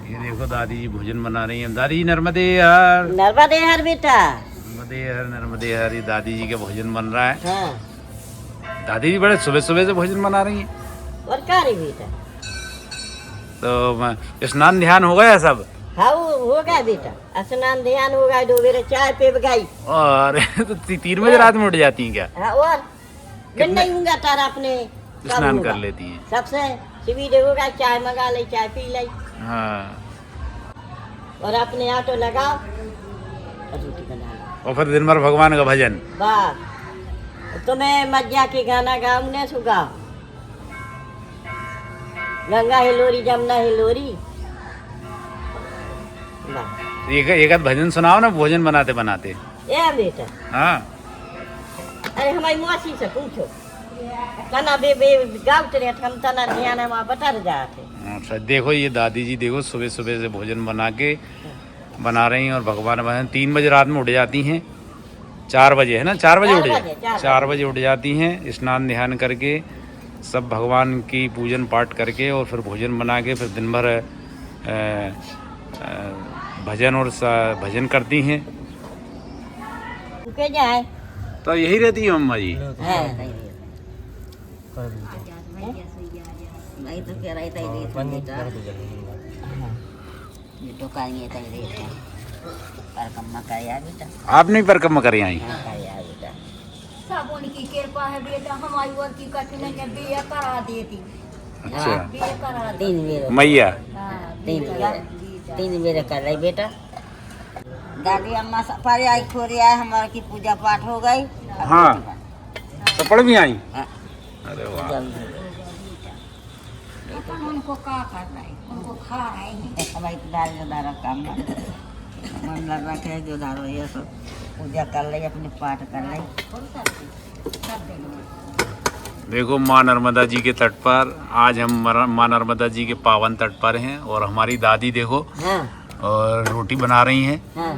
ये देखो दादी जी भोजन बना रही हैं। दादी नर्मदे हर। नर्मदे हर बेटा। नर्मदे हर, नर्मदे हर। ये दादी जी का भोजन बन रहा है। हाँ। दादी जी बड़े सुबह सुबह से भोजन बना रही हैं। और क्या रे बेटा? तो स्नान ध्यान हो गया सब? हाँ हो गया बेटा, स्नान ध्यान हो गया, 2 बेर चाय पे गई। और तो 3 बजे रात में उठ जाती हैं क्या? हाँ, और दिन नहीं होगा तारा अपने स्नान कर लेती हैं। सबसे सवेरे होगा, चाय मंगा ले, चाय पी ले। हाँ। और अपने ऑटो लगाओ और रोटी बना लो। और फिर दिन भर भगवान का भजन। बस तुम्हें मज्जा के गाना गाऊं ने सुगाओ, गंगा हिलोरी जमुना हिलोरी। एक आध भजन सुनाओ ना भोजन बनाते बनाते। ए बेटा। हाँ। अरे हमारी मौसी से पूछो, तना बे गाँव तेरे हम तना ध्यान वहाँ बता जाते। अच्छा, देखो ये दादी जी देखो सुबह सुबह से भोजन बना रही हैं और भगवान भजन 3 बजे रात में उठ जाती हैं। 4 बजे है ना, 4 बजे उठ 4 बजे उठ जाती हैं, स्नान ध्यान करके सब भगवान की पूजन पाठ करके और फिर भोजन बना के फिर दिन भर भजन और भजन करती हैं। जाए तो यही रहती है अम्मा जी। नहीं तो कह रही आप नहीं परिक्रमा करी आई? साबुन की कृपा है बेटा, हमारी और की कठिनाई है, बिया करा देती। अच्छा। बिया करा दे। 3 बेर मैया 3 बेर कर रही बेटा। दादी अम्मा सफारी आई खोरी आए, हमारे की पूजा पाठ हो गई। हाँ, सपड़ भी आई। अरे वाह। अपन उनको क्या कर रहे हैं, उनको खा रहे हैं। हमारी दाल जो दारा काम मन लग रहा है, जो दारो ये सब पूजा कर रही, अपने पाठ कर रही। देखो माँ नर्मदा जी के तट पर आज हम माँ नर्मदा जी के पावन तट पर हैं और हमारी दादी देखो हाँ। और रोटी बना रही हैं। हाँ।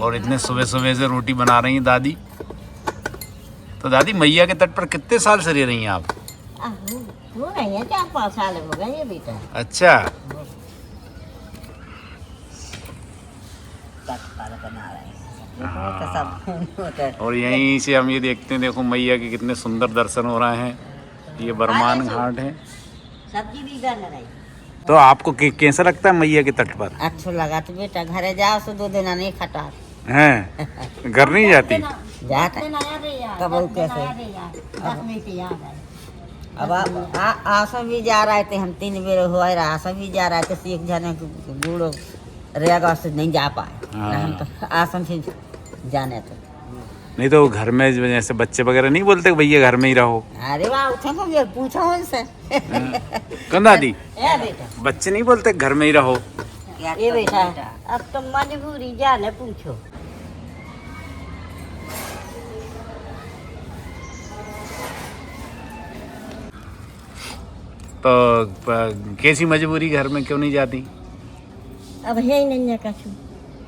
और इतने सुबह सुबह से रोटी बना रही हैं दादी। तो दादी मैया के तट पर कितने साल से रह रही हैं आप? हो गई है 4-5 साल हो गए ये बेटा। अच्छा। बना रहे हाँ। और यहीं से हम ये देखते हैं, देखो मैया के कितने सुंदर दर्शन हो रहे हैं। ये बरमान घाट है। सब्जी भी बन रही। तो आपको कैसा लगता है मैया के तट पर? अच्छा लगा तो बेटा, घरे जाओ तो 2 दिन नहीं खटा हैं? घर नहीं जाती? जाता कब कैसे अब आसम भी जा रहे थे, हम 3 बेर हो रहा, आसम भी जा रहे थे, एक जने बूढ़ो रेगा से नहीं जा पाए। हम तो आसम से जाने थे। नहीं तो घर में जैसे बच्चे वगैरह नहीं बोलते भैया घर में ही रहो? अरे वाह, उठो पूछो उनसे। कौन दादी? बेटा बच्चे नहीं बोलते घर में ही रहो? ये बेटा अब तो मजबूरी जाने पूछो। तो कैसी मजबूरी, घर में क्यों नहीं जाती? अब है ही नहीं कछु।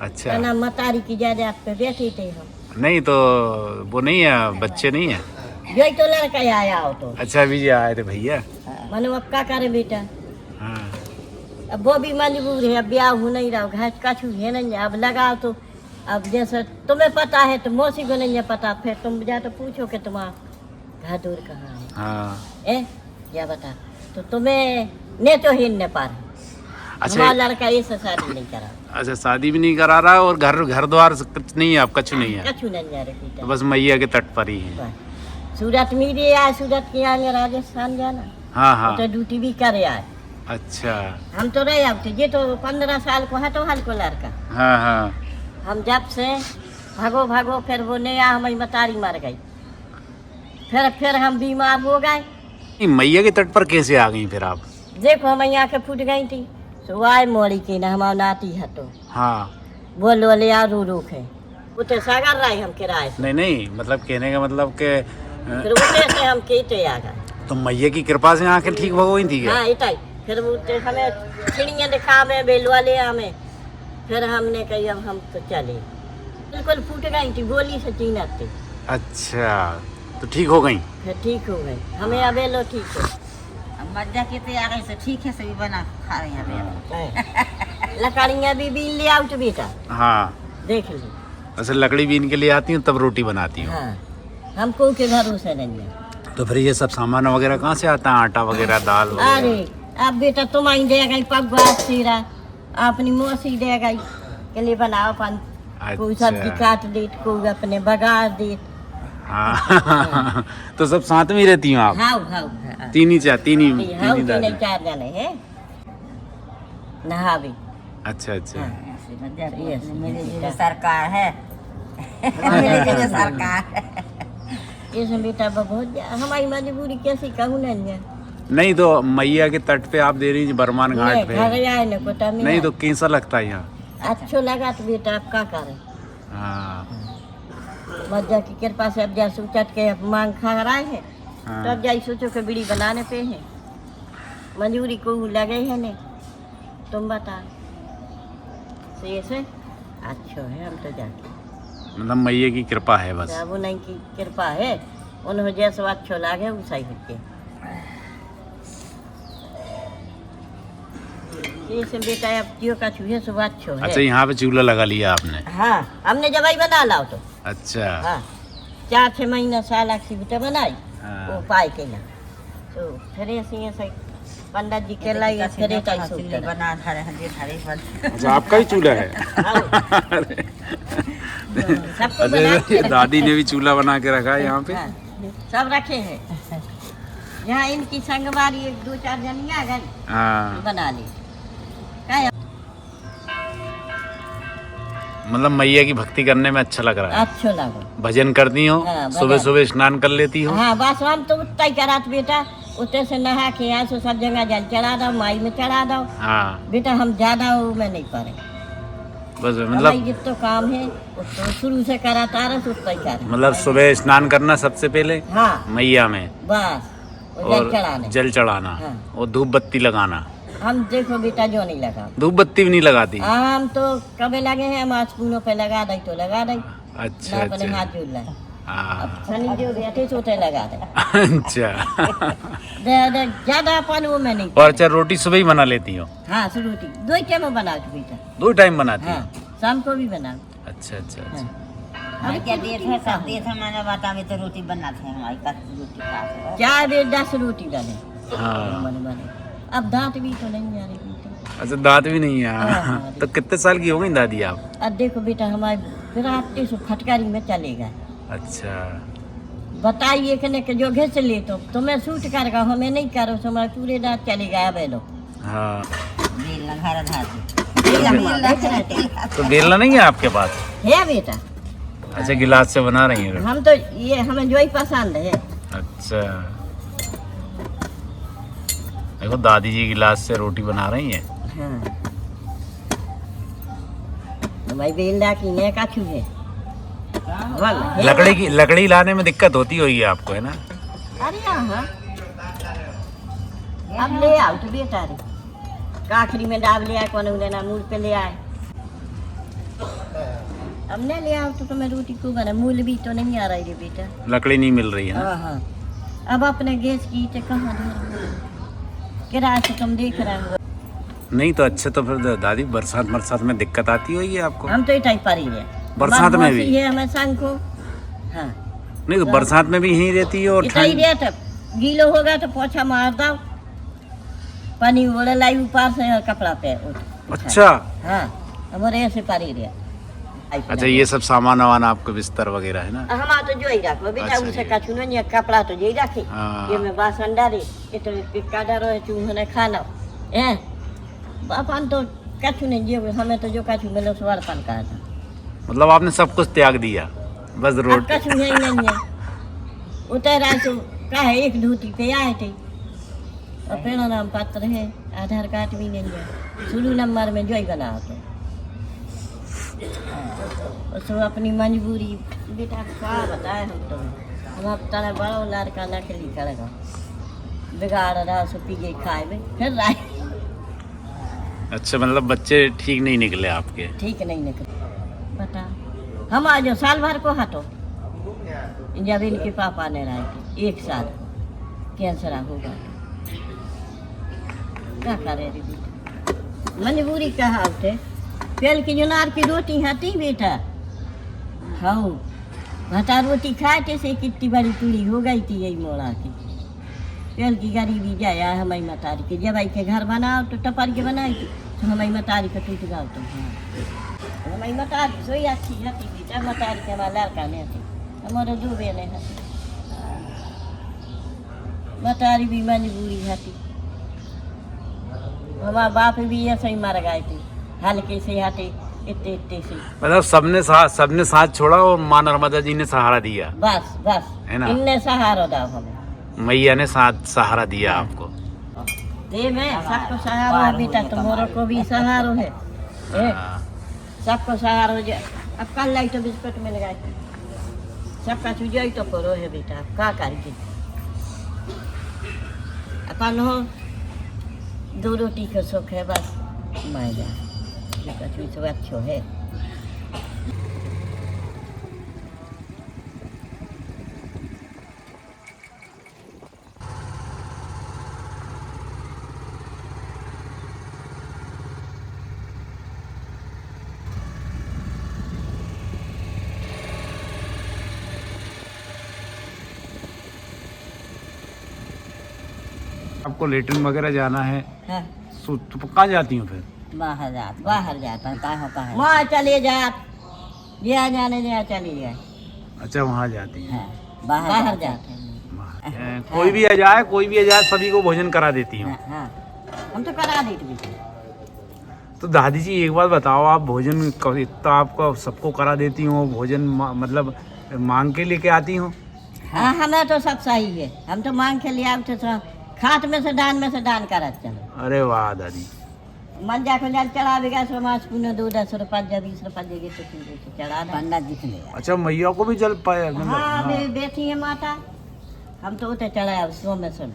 अच्छा। ना मतारी की जायदाद पे बैठी थे हम। नहीं तो वो नहीं है, बच्चे नहीं है? यही तो लड़का आया हो तो। अच्छा, अभी आए थे भैया। मनो अब क्या करे बेटा। हाँ। अब वो भी मजबूर है, अब ब्याह हो नहीं रहा, घास कछु है नहीं, अब लगाओ तो अब जैसे तुम्हें पता है तो मौसी को नहीं है पता, फिर तुम जा तो पूछो कि तुम्हारा घर दूर कहाँ है। हाँ। या बता तो तुम्हें ने तो ही न पार। अच्छा। हमारा लड़का ऐसे शादी नहीं करा। अच्छा, शादी भी नहीं करा रहा और घर द्वार कुछ नहीं है, आप कछु नहीं है? कछु नहीं है बेटा, तो बस मैया के तट पर ही है। सूरत में भी आए, सूरत के आगे राजस्थान जाना। हाँ हाँ। तो ड्यूटी भी करे आए। अच्छा। हम तो रहे अब ये तो 15 साल को है तो हल्को लड़का। हाँ हाँ। हम जब से भागो फिर वो नया हमारी मतारी मर गई, फिर हम बीमार हो गए। मैया के तट पर कैसे आ गई फिर आप? देखो हमारी आँखें फूट गई थी, तो आए मोड़ी की ना हमारा नाती है तो हाँ। बोलो ले आ रू रूखे उते सागर रहे हम किराए से। नहीं मतलब कहने का मतलब के फिर उते से हम केते आ गए। तो मैया की कृपा से आंखें ठीक हो गई थी क्या? हाँ इतना फिर उते हमें चिड़िया दिखा में बेलवा ले हमें, फिर हमने कही अब हम तो चले, बिल्कुल फूट गई थी, गोली से चीनत थी। अच्छा, तो ठीक हो गई? फिर ठीक हो गई, हमें अबे लो ठीक है। अब मज्जा के आ गई से ठीक है, सभी बना खा रहे हैं। लकड़ियाँ भी बीन ले आओ तो बेटा, हाँ, देख ली। वैसे लकड़ी बीन के लिए आती हूँ तब रोटी बनाती हूँ। हाँ, हमको के भरोसे नहीं है। तो फिर ये सब सामान वगैरह कहाँ से आता है, आटा वगैरह, दाल वगैरह? अरे अब बेटा तुम आई दे गई पकवा सीरा, अपनी मौसी दे गई के लिए बनाओ पान, कोई अच्छा। सब्जी काट दे, कोई अपने बगाड़ दे। हाँ तो सब साथ में ही रहती हूँ आप? हाँ हाँ तीन ही तीन दादी। चार जने हैं नहावे। अच्छा अच्छा। मेरी सरकार है मेरी सरकार है। इसमें बेटा बहुत हमारी मजबूरी कैसी कहूँ नहीं है। नहीं तो मैया के तट पे आप दे रही हैं बरमान घाट पे, घर आए न कोटा में नहीं तो कैसा लगता है यहाँ? अच्छो लगा तो बेटा आप क्या करें। हाँ मज्जा की कृपा से अब जा सोचत के अब मांग खा रहे हैं, हाँ। तो अब जाई सोचो के बीड़ी बनाने पे है, मजबूरी को लगे है नहीं, तुम बता से अच्छो है। हम तो जाके मतलब मैया की कृपा है बस। वो नहीं की कृपा है, उन्हें जैसे अच्छो लागे वो सही होते। ये बेटा अब जियो का चूहे सब अच्छो है। अच्छा, यहाँ पे चूल्हा लगा लिया आपने? हाँ, हमने जवाई बना लाओ तो। अच्छा। हाँ, 4-6 महीना साल की बेटा बनाई, हाँ। वो पाए के ना तो फिर ऐसे पंडित जी के लाई फिर बना धरे हंडी धरे अच्छा, आपका ही चूल्हा है? सबको बना के अच्छा, दादी ने भी चूल्हा बना के रखा है यहाँ पे? हाँ, सब रखे हैं। यहाँ इनकी संगवारी 2-4 जनिया आ गई, हाँ। बना ली। क्या मतलब मैया की भक्ति करने में अच्छा लग रहा है? अच्छो लगो। भजन करती हो? हाँ, भजन। सुबह सुबह स्नान कर लेती हो? हाँ, बस हम तो उतना ही करात बेटा, उतने से नहा के यहाँ से सब जगह जल चढ़ा दो, माई में चढ़ा दो। हाँ बेटा हम ज्यादा वो में नहीं पड़े, बस हमारी मतलब जितना काम है उतना शुरू से कराता रहे उतना ही करे। मतलब सुबह स्नान करना सबसे पहले हाँ मैया में, बस, वो जल और चढ़ाने। जल चढ़ाना, हाँ। और धूप बत्ती लगाना। हम देखो बेटा जो नहीं लगा, धूप बत्ती भी नहीं लगाती? हम तो कभी लगे हैं, हम आज पूनों पे लगा दे तो लगा दे, अच्छा ना अपने अच्छा। हाथ जोड़ लाए। हाँ शनि जो बैठे सोते लगा दे, अच्छा। ज्यादा अपन वो में नहीं। और अच्छा, रोटी सुबह ही बना लेती हो? हाँ, रोटी 2 टाइम बनाओ बेटा। 2 टाइम बनाती हो? हाँ, शाम को भी बनाओ। अच्छा अच्छा हाँ। अच्छा। हम क्या देत है सब देत है, मैंने बता में तो रोटी बनाते हैं हमारी का रोटी खाते 4 बेर 10 रोटी डाले। हाँ बने अब दांत भी तो नहीं आ रही बेटा। अच्छा, दांत भी नहीं है? हाँ। तो कितने साल की हो गई दादी आप? अब देखो बेटा हमारे विराटे से फटकारी में चले गए। अच्छा। बताइए कि जो घिस ले तो तुम्हें सूट करेगा, हमें नहीं करो, तो हमारे पूरे दांत चले गए। अब लो हाँ, बेलना घर धाती तो बेलना नहीं है आपके पास? है बेटा, अच्छा, गिलास से बना रही हैं? हम तो ये हमें जो ही पसंद है। अच्छा, देखो दादी जी गिलास से रोटी बना रही हैं। हाँ, भाई बेलना की ने का छुए लकड़ी लाने में दिक्कत होती होगी आपको, है ना? अरे हाँ, अब ले आओ तो बेटा रे, काखरी में डाल ले आए, कौन लेना मूल पे ले आए। अब नहीं ले आओ तो मैं रोटी को बना, मूल भी तो नहीं आ रही रे बेटा, लकड़ी नहीं मिल रही है ना? हाँ हाँ। अब अपने गैस की ईंटें कहाँ किराए से तुम देख रहे हो। नहीं तो अच्छे, तो फिर दादी बरसात में दिक्कत आती होगी आपको? हम तो इतना ही पड़ी है, बरसात में भी है हमें संग को। हाँ, नहीं तो बरसात में भी यहीं रहती है? और इतना ही ठंड? रहता, गीलो होगा तो पोछा मार दो, पानी ओढ़े लाई ऊपर से कपड़ा पे अच्छा। हाँ, हमारे ऐसे पड़ी रहे। अच्छा, ये सब सामान वामान आपको, बिस्तर वगैरह है ना? हमारा तो जो ही रखो बेटा, अच्छा, उनसे ये। कछु नहीं, कपड़ा तो जो ही रखे। हाँ। ये मैं बासन डाली, इतने पिक्का डरो है चूहे खाना है, अपन तो कछु नहीं, ये हमें तो जो कछु मिले उस वर्तन का था। मतलब आपने सब कुछ त्याग दिया, बस अब रोटी? कछु नहीं नहीं है, उतर आए तो क्या है, एक धोती पे आए थे, और पेड़ा नाम पत्र है, आधार कार्ड भी नहीं है, शुरू नंबर में जो ही बना तो उसको अपनी मजबूरी बेटा क्या बताए हम तो। हम अब तरह बड़ा लड़का नकली करेगा, बिगाड़ रहा सो पी गई खाए में फिर राय। अच्छा, मतलब बच्चे ठीक नहीं निकले आपके? ठीक नहीं निकले बता, हम आज साल भर को हटो, जब इनके पापा ने राय थे 1 साल कैंसर होगा, क्या करे रे बेटा। मजबूरी कहा उठे पेल की जुनार की रोटी हाथी बेटा खाओ भटा रोटी खाते से कितनी बड़ी पूरी हो गई थी यही मोड़ा की पेल की गरीबी जाया हमारी मतारी के जब आई के घर बनाओ तो टपर के बनाई थी तो हमारी मतारी का टूट गाओ तो हमारी मतारी सोई अच्छी हती बेटा मतारी के हमारा लड़का नहीं थी हमारे दो बहने हती मतारी भी मजबूरी हती हमारा बाप भी ऐसे ही मर गए थे हल्के से हटे इतने से मतलब सबने साथ छोड़ा और माँ नर्मदा जी ने सहारा दिया। बस बस है ना? इनने सहारा दाओ हमें मैया ने साथ सहारा दिया आपको। दे मैं सबको सहारा है बेटा तुम्हारे को भी सहारा है सबको सहारा हो जाए। अब कल लाई तो बिस्कुट मिल गए सबका चुजाई तो करो है बेटा अब क्या करेगी अपन हो दो रोटी का सुख है बस माया कछु सब अच्छो है। आपको लेटरिन वगैरह जाना है हाँ तो कहाँ जाती हूँ फिर? बाहर जाता कहाँ वहाँ चले जात ये जाने जा चली जाए। अच्छा वहाँ जाती हैं। हाँ, बाहर जाते हैं। कोई भी आ जाए सभी को भोजन करा देती हूँ। हाँ, हम तो करा देते भी। तो दादी जी एक बात बताओ, आप भोजन इतना आपको सबको करा देती हो, भोजन मतलब मांग के लेके आती हो? हाँ हमें तो सब सही है, हम तो मांग के लिए आते तो खात में से दान करत चलो। अरे वाह दादी। मन जाकर जल चढ़ा देगा सो मास पुण्य 2-10 रुपया 20 रुपया देगी तो चढ़ा पंडा जी के लिए। अच्छा मैया को भी जल पाए? हाँ बैठी है माता, हम तो उते चढ़ाया सो में सुन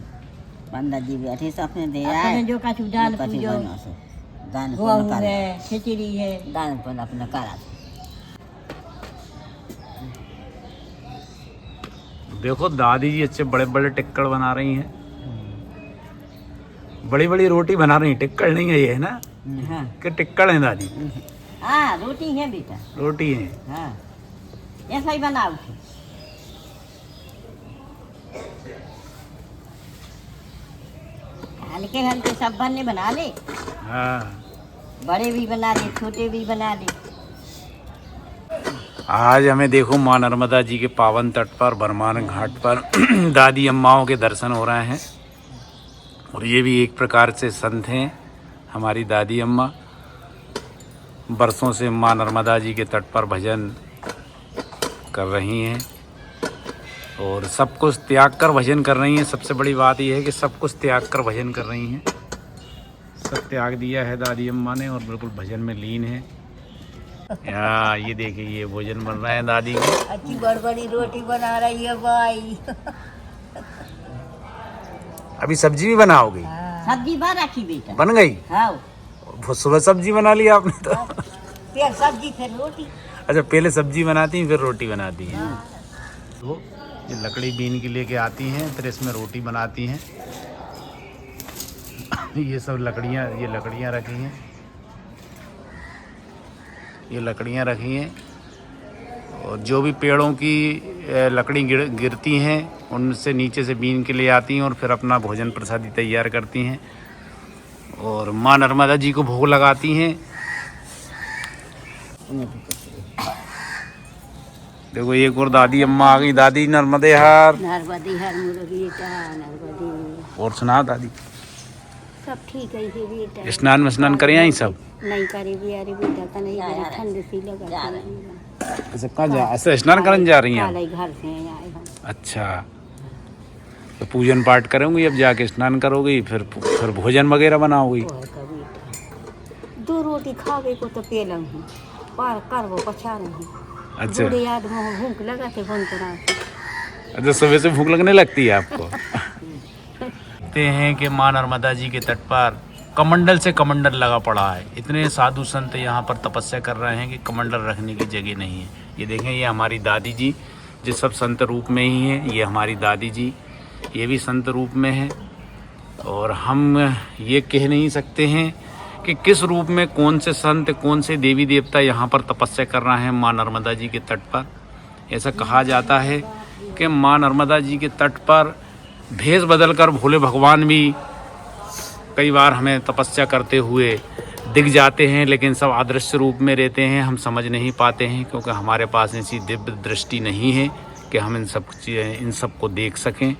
पंडित जी बैठे से अपने दे अपने आए जो कछु दान पूजो दान गहूँ है खिचड़ी है दान पुण्य अपने करा। देखो दादी जी अच्छे बड़े बड़े टिक्कड़ बना रही हैं, बड़ी बड़ी रोटी बना रही हैं। टिक्कड़ नहीं है ये, है ना? हाँ कि टिक्कड़ है दादी? हाँ रोटी है बेटा, रोटी है। हाँ ऐसा ही बनाओ थे। हल्के हल्के सब बनने बना ले, हाँ बड़े भी बना ले छोटे भी बना ले। आज हमें देखो माँ नर्मदा जी के पावन तट पर बरमान घाट पर दादी अम्माओं के दर्शन हो रहे हैं। और ये भी एक प्रकार से संत हैं। हमारी दादी अम्मा बरसों से माँ नर्मदा जी के तट पर भजन कर रही हैं और सब कुछ त्याग कर भजन कर रही हैं। सबसे बड़ी बात यह है कि सब कुछ त्याग कर भजन कर रही हैं। सब त्याग दिया है दादी अम्मा ने और बिल्कुल भजन में लीन है। यहाँ ये देखिए ये भोजन बन रहा है दादी को। अच्छी बड़ी रोटी बना रही है भाई। अभी सब्जी भी बनाओगी? सब्जी बा रखी बेटा। बन गई? हाँ सुबह सब्जी बना लिया आपने तो? फिर सब्जी फिर रोटी। अच्छा पहले सब्जी बनाती हैं फिर रोटी बनाती हैं। तो ये लकड़ी बीन के लेके आती हैं फिर इसमें रोटी बनाती हैं। ये सब लकड़ियाँ रखी हैं, ये लकड़ियाँ रखी हैं और जो भी पेड़ों की लकड़ी गिरती हैं उनसे नीचे से बीन के ले आती हैं और फिर अपना भोजन प्रसादी तैयार करती हैं और माँ नर्मदा जी को भोग लगाती हैं। देखो एक और दादी अम्मा आ गई। दादी नर्मदे हार। नर्मदी हर मुर्गी नर्मदी। और सुना दादी? सब ठीक है ये बेटा। स्नान वस्नान करे आई सब? नहीं करे भी अरे बेटा का नहीं करे ठंड सी लगा। अच्छा कहाँ जा? अच्छा स्नान करने जा रही हैं? घर से आए हम। अच्छा तो पूजन पाठ करोगी अब जाके स्नान करोगी फिर भोजन वगैरह बनाओगी? दो रोटी खावे को तो पेलम ही पार करवो पछा नहीं। अच्छा बूढ़े आदमी भूख लगा थे फोन करा। अच्छा सुबह से भूख लगने लगती है आपको? कहते हैं कि माँ नर्मदा जी के तट पर कमंडल से कमंडल लगा पड़ा है। इतने साधु संत यहाँ पर तपस्या कर रहे हैं कि कमंडल रखने की जगह नहीं है। ये देखें ये हमारी दादी जी जो सब संत रूप में ही हैं। ये हमारी दादी जी ये भी संत रूप में है और हम ये कह नहीं सकते हैं कि किस रूप में कौन से संत, कौन से देवी देवता यहाँ पर तपस्या कर रहे हैं माँ नर्मदा जी के तट पर। ऐसा कहा जाता है कि माँ नर्मदा जी के तट पर भेष बदलकर भोले भगवान भी कई बार हमें तपस्या करते हुए दिख जाते हैं, लेकिन सब अदृश्य रूप में रहते हैं, हम समझ नहीं पाते हैं, क्योंकि हमारे पास ऐसी दिव्य दृष्टि नहीं है कि हम इन सब को देख सकें।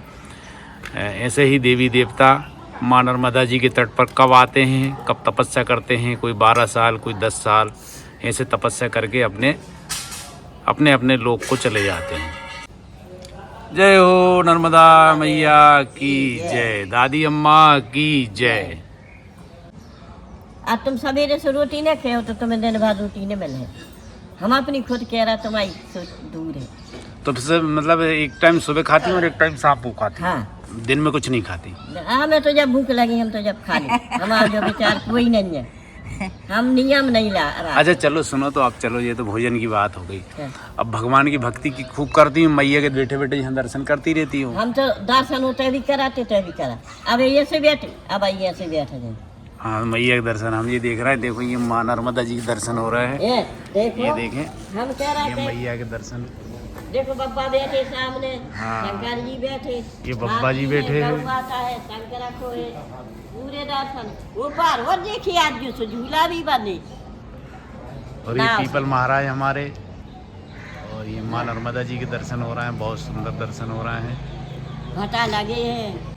ऐसे ही देवी देवता माँ नर्मदा जी के तट पर कब आते हैं, कब तपस्या करते हैं, कोई 12 साल, कोई 10 साल ऐसे तपस्या करके अपने अपने लोक को चले जाते हैं। जय हो नर्मदा मैया की जय, दादी अम्मा की जय। आज तुम सवेरे से रोटी न खाओ तो तुम्हें दिन भर रोटी न मिले। हम अपनी खुद कह रहा तुम्हारी सोच दूर है। तो फिर मतलब एक टाइम सुबह खाती हूँ और एक टाइम शाम को खाती हूँ। हाँ, दिन में कुछ नहीं खाती। हमें तो जब भूख लगी हम तो जब खा ले। हमारा जो विचार कोई नहीं है, हम नियम नहीं ला रहा। अच्छा चलो सुनो, तो अब चलो, ये तो भोजन की बात हो गई। हाँ। अब भगवान की भक्ति की खूब करती हूँ, मैया के बैठे बैठे यहाँ दर्शन करती रहती हूँ। हम तो दर्शन होते भी कराते तो भी करा। अब ये से बैठे, अब ये से बैठे जाए। हाँ, मैया के दर्शन हम ये देख रहे हैं। देखो ये माँ नर्मदा जी के दर्शन हो रहे हैं। ये देखो, ये देखें, हम कह रहे ये थे मैया के दर्शन। देखो बब्बा बैठे सामने, हाँ। शंकर जी बैठे, ये बब्बा जी बैठे हैं। गौ माता है, शंकर को है, पूरे दर्शन ऊपर। और देखिए आज जो झूला भी बने, और ये नाव। पीपल महाराज हमारे, और ये माँ नर्मदा जी के दर्शन हो रहे हैं। बहुत सुंदर दर्शन हो रहे हैं। घटा लगे हैं।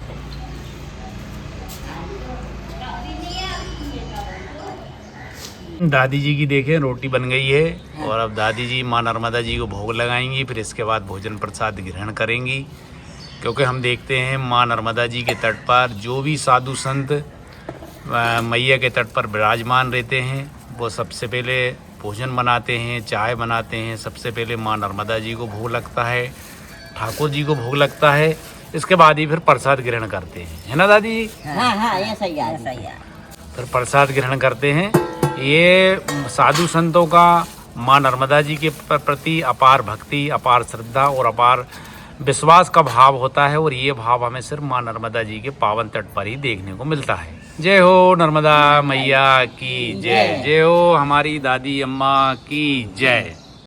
दादी जी की देखें रोटी बन गई है, और अब दादी जी माँ नर्मदा जी को भोग लगाएंगी, फिर इसके बाद भोजन प्रसाद ग्रहण करेंगी। क्योंकि हम देखते हैं माँ नर्मदा जी के तट पर जो भी साधु संत मैया के तट पर विराजमान रहते हैं, वो सबसे पहले भोजन बनाते हैं, चाय बनाते हैं। सबसे पहले माँ नर्मदा जी को भोग लगता है, ठाकुर जी को भोग लगता है, इसके बाद ही फिर प्रसाद ग्रहण करते हैं, है ना दादी जी? हाँ हाँ, ऐसा ही है, ऐसा ही है। फिर प्रसाद ग्रहण करते हैं। ये साधु संतों का माँ नर्मदा जी के प्रति अपार भक्ति, अपार श्रद्धा और अपार विश्वास का भाव होता है, और ये भाव हमें सिर्फ माँ नर्मदा जी के पावन तट पर ही देखने को मिलता है। जय हो नर्मदा मैया की जय, जय हो हमारी दादी अम्मा की जय।